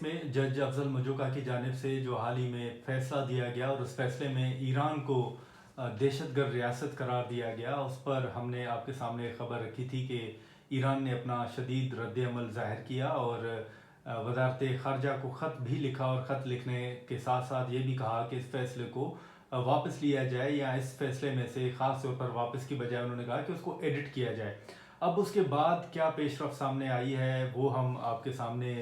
میں جج افضل مجوکا کی جانب سے جو حال ہی میں فیصلہ دیا گیا اور اس فیصلے میں ایران کو دہشت گرد ریاست قرار دیا گیا، اس پر ہم نے آپ کے سامنے خبر رکھی تھی کہ ایران نے اپنا شدید رد عمل ظاہر کیا اور وزارت خارجہ کو خط بھی لکھا، اور خط لکھنے کے ساتھ ساتھ یہ بھی کہا کہ اس فیصلے کو واپس لیا جائے، یا اس فیصلے میں سے خاص طور پر واپس کی بجائے انہوں نے کہا کہ اس کو ایڈٹ کیا جائے۔ اب اس کے بعد کیا پیش رفت سامنے آئی ہے وہ ہم آپ کے سامنے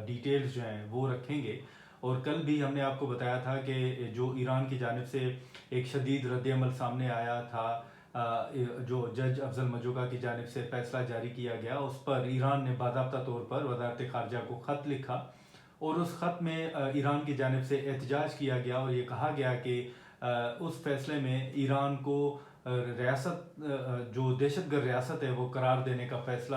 ڈیٹیلز جو ہیں وہ رکھیں گے۔ اور کل بھی ہم نے آپ کو بتایا تھا کہ جو ایران کی جانب سے ایک شدید رد عمل سامنے آیا تھا، جو جج افضل مجوکا کی جانب سے فیصلہ جاری کیا گیا، اس پر ایران نے باضابطہ طور پر وزارت خارجہ کو خط لکھا، اور اس خط میں ایران کی جانب سے احتجاج کیا گیا اور یہ کہا گیا کہ اس فیصلے میں ایران کو ریاست جو دہشت گرد ریاست ہے وہ قرار دینے کا فیصلہ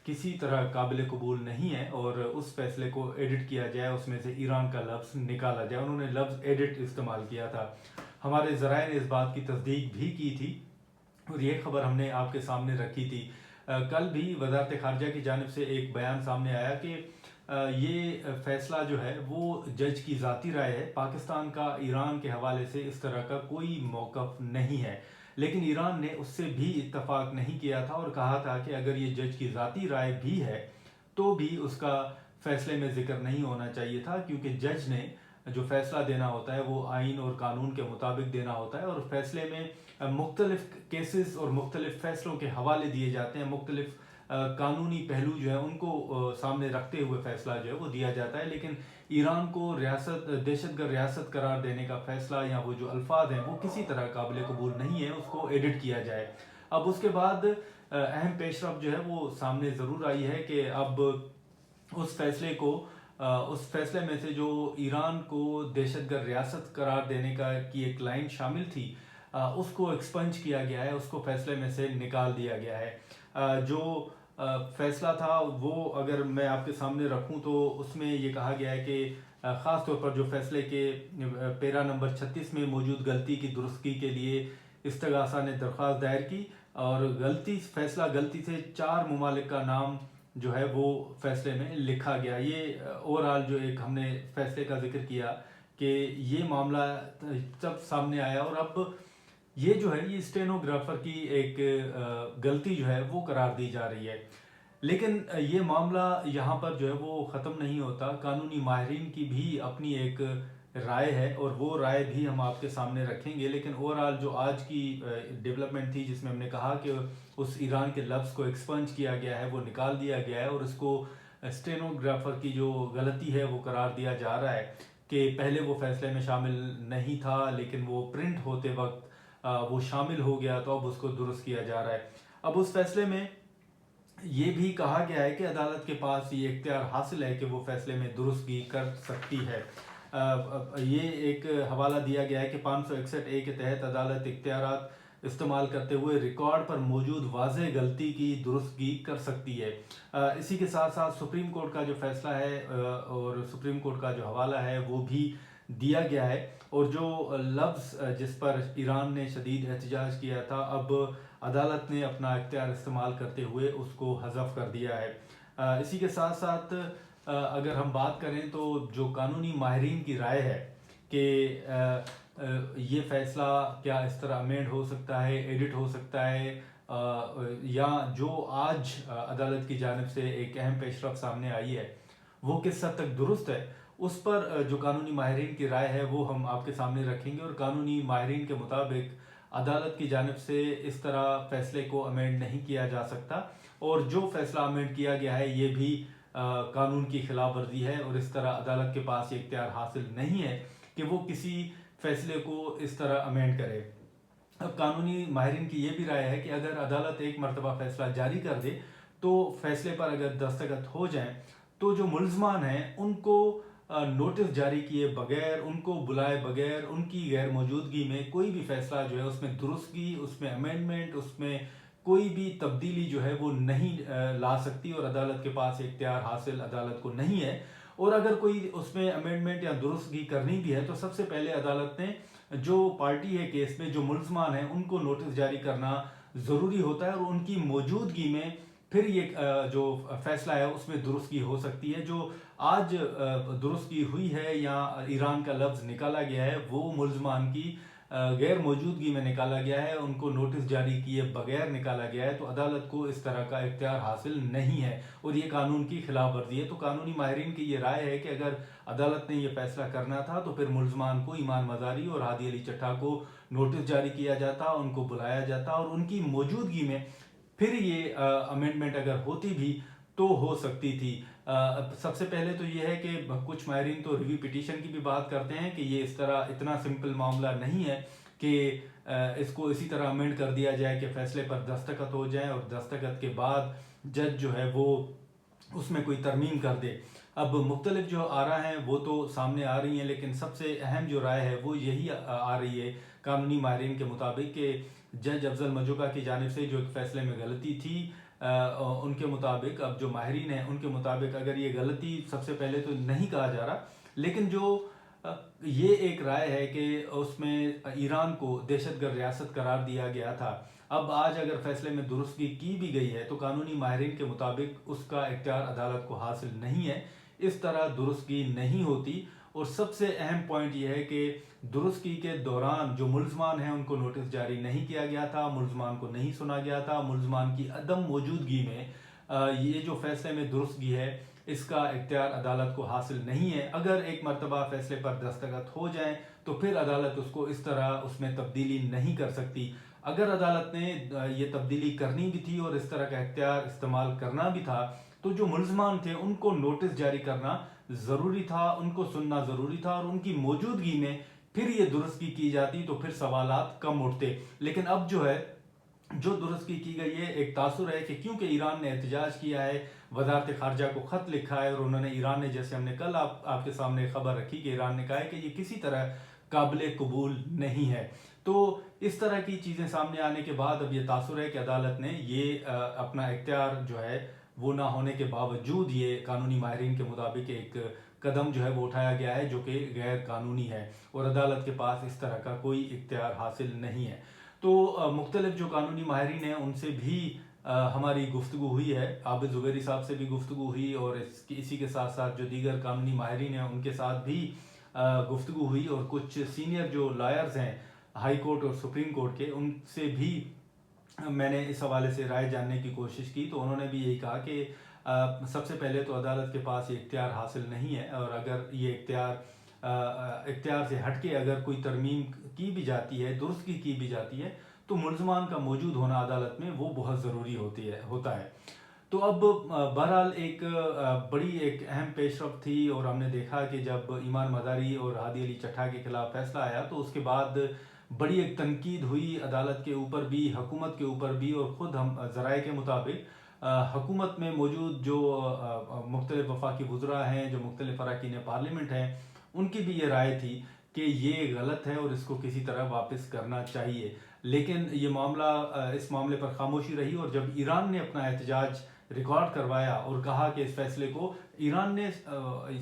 کسی طرح قابل قبول نہیں ہے، اور اس فیصلے کو ایڈٹ کیا جائے، اس میں سے ایران کا لفظ نکالا جائے۔ انہوں نے لفظ ایڈٹ استعمال کیا تھا۔ ہمارے ذرائع نے اس بات کی تصدیق بھی کی تھی اور یہ خبر ہم نے آپ کے سامنے رکھی تھی۔ کل بھی وزارت خارجہ کی جانب سے ایک بیان سامنے آیا کہ یہ فیصلہ جو ہے وہ جج کی ذاتی رائے ہے، پاکستان کا ایران کے حوالے سے اس طرح کا کوئی موقف نہیں ہے، لیکن ایران نے اس سے بھی اتفاق نہیں کیا تھا اور کہا تھا کہ اگر یہ جج کی ذاتی رائے بھی ہے تو بھی اس کا فیصلے میں ذکر نہیں ہونا چاہیے تھا، کیونکہ جج نے جو فیصلہ دینا ہوتا ہے وہ آئین اور قانون کے مطابق دینا ہوتا ہے، اور فیصلے میں مختلف کیسز اور مختلف فیصلوں کے حوالے دیے جاتے ہیں، مختلف قانونی پہلو جو ہیں ان کو سامنے رکھتے ہوئے فیصلہ جو ہے وہ دیا جاتا ہے۔ لیکن ایران کو دہشت گرد ریاست قرار دینے کا فیصلہ یا وہ جو الفاظ ہیں وہ کسی طرح قابل قبول نہیں ہے، اس کو ایڈٹ کیا جائے۔ اب اس کے بعد اہم پیش رفت جو ہے وہ سامنے ضرور آئی ہے کہ اب اس فیصلے میں سے جو ایران کو دہشت گرد ریاست قرار دینے کی ایک لائن شامل تھی، اس کو ایکسپنج کیا گیا ہے، اس کو فیصلے میں سے نکال دیا گیا ہے۔ جو فیصلہ تھا وہ اگر میں آپ کے سامنے رکھوں تو اس میں یہ کہا گیا ہے کہ خاص طور پر جو فیصلے کے پیرا نمبر 36 میں موجود غلطی کی درستگی کے لیے استغاثہ نے درخواست دائر کی، اور غلطی سے 4 ممالک کا نام جو ہے وہ فیصلے میں لکھا گیا۔ یہ اوورال جو ایک ہم نے فیصلے کا ذکر کیا کہ یہ معاملہ جب سامنے آیا، اور اب یہ جو ہے یہ اسٹینوگرافر کی ایک غلطی جو ہے وہ قرار دی جا رہی ہے، لیکن یہ معاملہ یہاں پر جو ہے وہ ختم نہیں ہوتا۔ قانونی ماہرین کی بھی اپنی ایک رائے ہے اور وہ رائے بھی ہم آپ کے سامنے رکھیں گے، لیکن اوورال جو آج کی ڈیولپمنٹ تھی جس میں ہم نے کہا کہ اس ایران کے لفظ کو ایکسپنج کیا گیا ہے، وہ نکال دیا گیا ہے، اور اس کو اسٹینوگرافر کی جو غلطی ہے وہ قرار دیا جا رہا ہے کہ پہلے وہ فیصلے میں شامل نہیں تھا لیکن وہ پرنٹ ہوتے وقت وہ شامل ہو گیا، تو اب اس کو درست کیا جا رہا ہے۔ اب اس فیصلے میں یہ بھی کہا گیا ہے کہ عدالت کے پاس یہ اختیار حاصل ہے کہ وہ فیصلے میں درستگی کر سکتی ہے۔ یہ ایک حوالہ دیا گیا ہے کہ 561 کے تحت عدالت اختیارات استعمال کرتے ہوئے ریکارڈ پر موجود واضح غلطی کی درستگی کر سکتی ہے۔ اسی کے ساتھ ساتھ سپریم کورٹ کا جو فیصلہ ہے اور سپریم کورٹ کا جو حوالہ ہے وہ بھی دیا گیا ہے، اور جو لفظ جس پر ایران نے شدید احتجاج کیا تھا، اب عدالت نے اپنا اختیار استعمال کرتے ہوئے اس کو حذف کر دیا ہے۔ اسی کے ساتھ ساتھ اگر ہم بات کریں تو جو قانونی ماہرین کی رائے ہے کہ یہ فیصلہ کیا اس طرح امینڈ ہو سکتا ہے، ایڈٹ ہو سکتا ہے، یا جو آج عدالت کی جانب سے ایک اہم پیش رفت سامنے آئی ہے وہ کس حد تک درست ہے، اس پر جو قانونی ماہرین کی رائے ہے وہ ہم آپ کے سامنے رکھیں گے۔ اور قانونی ماہرین کے مطابق عدالت کی جانب سے اس طرح فیصلے کو امینڈ نہیں کیا جا سکتا، اور جو فیصلہ امینڈ کیا گیا ہے یہ بھی قانون کی خلاف ورزی ہے، اور اس طرح عدالت کے پاس یہ اختیار حاصل نہیں ہے کہ وہ کسی فیصلے کو اس طرح امینڈ کرے۔ اب قانونی ماہرین کی یہ بھی رائے ہے کہ اگر عدالت ایک مرتبہ فیصلہ جاری کر دے تو فیصلے پر اگر دستخط ہو جائیں تو جو ملزمان ہیں ان کو نوٹس جاری کیے بغیر، ان کو بلائے بغیر، ان کی غیر موجودگی میں کوئی بھی فیصلہ جو ہے اس میں درستگی، اس میں امینڈمنٹ، اس میں کوئی بھی تبدیلی جو ہے وہ نہیں لا سکتی، اور عدالت کے پاس اختیار حاصل عدالت کو نہیں ہے۔ اور اگر کوئی اس میں امینڈمنٹ یا درستگی کرنی بھی ہے تو سب سے پہلے عدالت نے جو پارٹی ہے کیس میں، جو ملزمان ہیں، ان کو نوٹس جاری کرنا ضروری ہوتا ہے، اور ان کی موجودگی میں پھر یہ جو فیصلہ ہے اس میں درستگی ہو سکتی ہے. جو آج درستگی ہوئی ہے یا ایران کا لفظ نکالا گیا ہے وہ ملزمان کی غیر موجودگی میں نکالا گیا ہے, ان کو نوٹس جاری کیے بغیر نکالا گیا ہے, تو عدالت کو اس طرح کا اختیار حاصل نہیں ہے اور یہ قانون کی خلاف ورزی ہے. تو قانونی ماہرین کی یہ رائے ہے کہ اگر عدالت نے یہ فیصلہ کرنا تھا تو پھر ملزمان کو ایمان مزاری اور ہادی علی چٹھا کو نوٹس جاری کیا جاتا, ان کو بلایا جاتا اور ان کی موجودگی میں پھر یہ امینڈمنٹ اگر ہوتی بھی تو ہو سکتی تھی. سب سے پہلے تو یہ ہے کہ کچھ ماہرین تو ریویو پٹیشن کی بھی بات کرتے ہیں کہ یہ اس طرح اتنا سمپل معاملہ نہیں ہے کہ اس کو اسی طرح امینڈ کر دیا جائے کہ فیصلے پر دستخط ہو جائیں اور دستخط کے بعد جج جو ہے وہ اس میں کوئی ترمیم کر دے. اب مختلف جو آراء ہیں وہ تو سامنے آ رہی ہیں, لیکن سب سے اہم جو رائے ہے وہ یہی آ رہی ہے قانونی ماہرین کے مطابق کہ جج افضل مجوکا کی جانب سے جو ایک فیصلے میں غلطی تھی, ان کے مطابق, اب جو ماہرین ہیں ان کے مطابق اگر یہ غلطی سب سے پہلے تو نہیں کہا جا رہا, لیکن جو یہ ایک رائے ہے کہ اس میں ایران کو دہشت گرد ریاست قرار دیا گیا تھا. اب آج اگر فیصلے میں درستگی کی بھی گئی ہے تو قانونی ماہرین کے مطابق اس کا اختیار عدالت کو حاصل نہیں ہے, اس طرح درستگی نہیں ہوتی. اور سب سے اہم پوائنٹ یہ ہے کہ درستگی کے دوران جو ملزمان ہیں ان کو نوٹس جاری نہیں کیا گیا تھا, ملزمان کو نہیں سنا گیا تھا, ملزمان کی عدم موجودگی میں یہ جو فیصلے میں درستگی ہے اس کا اختیار عدالت کو حاصل نہیں ہے. اگر ایک مرتبہ فیصلے پر دستخط ہو جائیں تو پھر عدالت اس کو اس طرح اس میں تبدیلی نہیں کر سکتی. اگر عدالت نے یہ تبدیلی کرنی بھی تھی اور اس طرح کا اختیار استعمال کرنا بھی تھا تو جو ملزمان تھے ان کو نوٹس جاری کرنا ضروری تھا, ان کو سننا ضروری تھا, اور ان کی موجودگی میں پھر یہ درستگی کی جاتی تو پھر سوالات کم اٹھتے. لیکن اب جو ہے جو درستگی کی گئی ہے, ایک تاثر ہے کہ کیونکہ ایران نے احتجاج کیا ہے, وزارت خارجہ کو خط لکھا ہے اور انہوں نے ایران نے, جیسے ہم نے کل آپ کے سامنے خبر رکھی کہ ایران نے کہا ہے کہ یہ کسی طرح قابل قبول نہیں ہے. تو اس طرح کی چیزیں سامنے آنے کے بعد اب یہ تاثر ہے کہ عدالت نے یہ اپنا اختیار جو ہے وہ نہ ہونے کے باوجود یہ قانونی ماہرین کے مطابق ایک قدم جو ہے وہ اٹھایا گیا ہے جو کہ غیر قانونی ہے اور عدالت کے پاس اس طرح کا کوئی اختیار حاصل نہیں ہے. تو مختلف جو قانونی ماہرین ہیں ان سے بھی ہماری گفتگو ہوئی ہے, عابد زبیری صاحب سے بھی گفتگو ہوئی اور اسی کے ساتھ ساتھ جو دیگر قانونی ماہرین ہیں ان کے ساتھ بھی گفتگو ہوئی, اور کچھ سینئر جو لائرز ہیں ہائی کورٹ اور سپریم کورٹ کے ان سے بھی میں نے اس حوالے سے رائے جاننے کی کوشش کی. تو انہوں نے بھی یہی کہا کہ سب سے پہلے تو عدالت کے پاس یہ اختیار حاصل نہیں ہے, اور اگر یہ اختیار سے ہٹ کے اگر کوئی ترمیم کی بھی جاتی ہے, درستگی کی بھی جاتی ہے, تو ملزمان کا موجود ہونا عدالت میں وہ بہت ضروری ہوتا ہے. تو اب بہرحال ایک بڑی ایک اہم پیش رفت تھی, اور ہم نے دیکھا کہ جب ایمان مزاری اور ہادی علی چٹھا کے خلاف فیصلہ آیا تو اس کے بعد بڑی ایک تنقید ہوئی عدالت کے اوپر بھی, حکومت کے اوپر بھی, اور خود ہم ذرائع کے مطابق حکومت میں موجود جو مختلف وفاقی وزراء ہیں, جو مختلف اراکین پارلیمنٹ ہیں, ان کی بھی یہ رائے تھی کہ یہ غلط ہے اور اس کو کسی طرح واپس کرنا چاہیے. لیکن یہ معاملہ اس معاملے پر خاموشی رہی, اور جب ایران نے اپنا احتجاج ریکارڈ کروایا اور کہا کہ اس فیصلے کو, ایران نے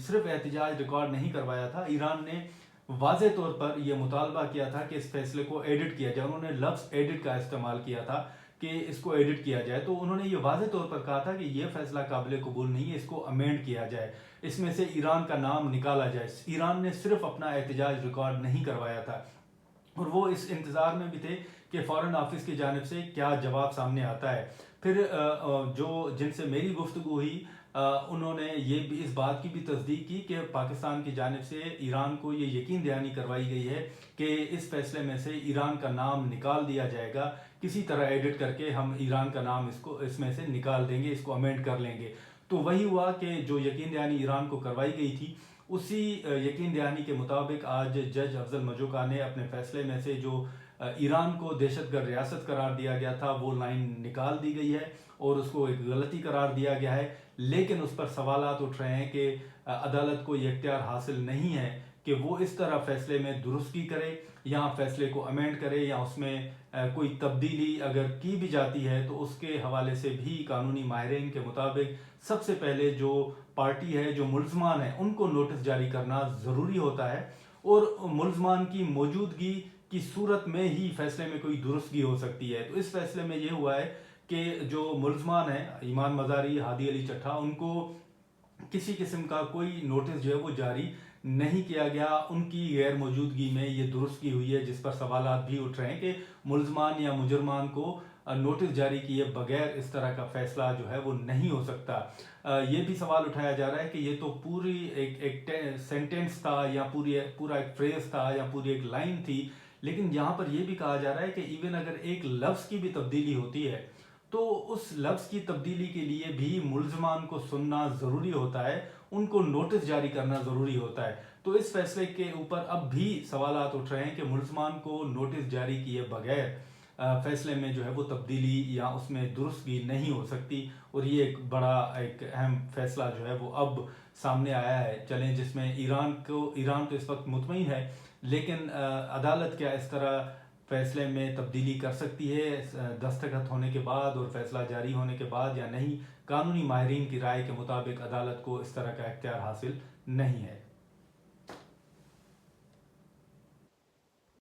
صرف احتجاج ریکارڈ نہیں کروایا تھا, ایران نے واضح طور پر یہ مطالبہ کیا تھا کہ اس فیصلے کو ایڈٹ کیا جائے. انہوں نے لفظ ایڈٹ کا استعمال کیا تھا کہ اس کو ایڈٹ کیا جائے. تو انہوں نے یہ واضح طور پر کہا تھا کہ یہ فیصلہ قابل قبول نہیں ہے, اس کو امینڈ کیا جائے, اس میں سے ایران کا نام نکالا جائے. ایران نے صرف اپنا احتجاج ریکارڈ نہیں کروایا تھا, اور وہ اس انتظار میں بھی تھے کہ فارن آفس کی جانب سے کیا جواب سامنے آتا ہے. پھر جو جن سے میری گفتگو ہوئی انہوں نے یہ بھی اس بات کی بھی تصدیق کی کہ پاکستان کی جانب سے ایران کو یہ یقین دہانی کروائی گئی ہے کہ اس فیصلے میں سے ایران کا نام نکال دیا جائے گا, کسی طرح ایڈٹ کر کے ہم ایران کا نام اس میں سے نکال دیں گے, اس کو امینڈ کر لیں گے. تو وہی ہوا کہ جو یقین دہانی ایران کو کروائی گئی تھی اسی یقین دہانی کے مطابق آج جج افضل مجوکا نے اپنے فیصلے میں سے جو ایران کو دہشت گرد ریاست قرار دیا گیا تھا وہ لائن نکال دی گئی ہے اور اس کو ایک غلطی قرار دیا گیا ہے. لیکن اس پر سوالات اٹھ رہے ہیں کہ عدالت کو یہ اختیار حاصل نہیں ہے کہ وہ اس طرح فیصلے میں درستگی کرے یا فیصلے کو امینڈ کرے, یا اس میں کوئی تبدیلی اگر کی بھی جاتی ہے تو اس کے حوالے سے بھی قانونی ماہرین کے مطابق سب سے پہلے جو پارٹی ہے, جو ملزمان ہیں, ان کو نوٹس جاری کرنا ضروری ہوتا ہے, اور ملزمان کی موجودگی کی صورت میں ہی فیصلے میں کوئی درستگی ہو سکتی ہے. تو اس فیصلے میں یہ ہوا ہے کہ جو ملزمان ہیں ایمان مزاری، ہادی علی چٹھا، ان کو کسی قسم کا کوئی نوٹس جو ہے وہ جاری نہیں کیا گیا، ان کی غیر موجودگی میں یہ درست کی ہوئی ہے، جس پر سوالات بھی اٹھ رہے ہیں کہ ملزمان یا مجرمان کو نوٹس جاری کیے بغیر اس طرح کا فیصلہ جو ہے وہ نہیں ہو سکتا۔ یہ بھی سوال اٹھایا جا رہا ہے کہ یہ تو پوری ایک سینٹینس تھا یا پورا ایک فریز تھا یا پوری ایک لائن تھی، لیکن یہاں پر یہ بھی کہا جا رہا ہے کہ ایون اگر ایک لفظ کی بھی تبدیلی ہوتی ہے تو اس لفظ کی تبدیلی کے لیے بھی ملزمان کو سننا ضروری ہوتا ہے، ان کو نوٹس جاری کرنا ضروری ہوتا ہے۔ تو اس فیصلے کے اوپر اب بھی سوالات اٹھ رہے ہیں کہ ملزمان کو نوٹس جاری کیے بغیر فیصلے میں جو ہے وہ تبدیلی یا اس میں درستگی نہیں ہو سکتی، اور یہ ایک اہم فیصلہ جو ہے وہ اب سامنے آیا ہے۔ چلیں جس میں ایران تو اس وقت مطمئن ہے، لیکن عدالت کیا اس طرح فیصلے میں تبدیلی کر سکتی ہے دستخط ہونے کے بعد اور فیصلہ جاری ہونے کے بعد یا نہیں؟ قانونی ماہرین کی رائے کے مطابق عدالت کو اس طرح کا اختیار حاصل نہیں ہے۔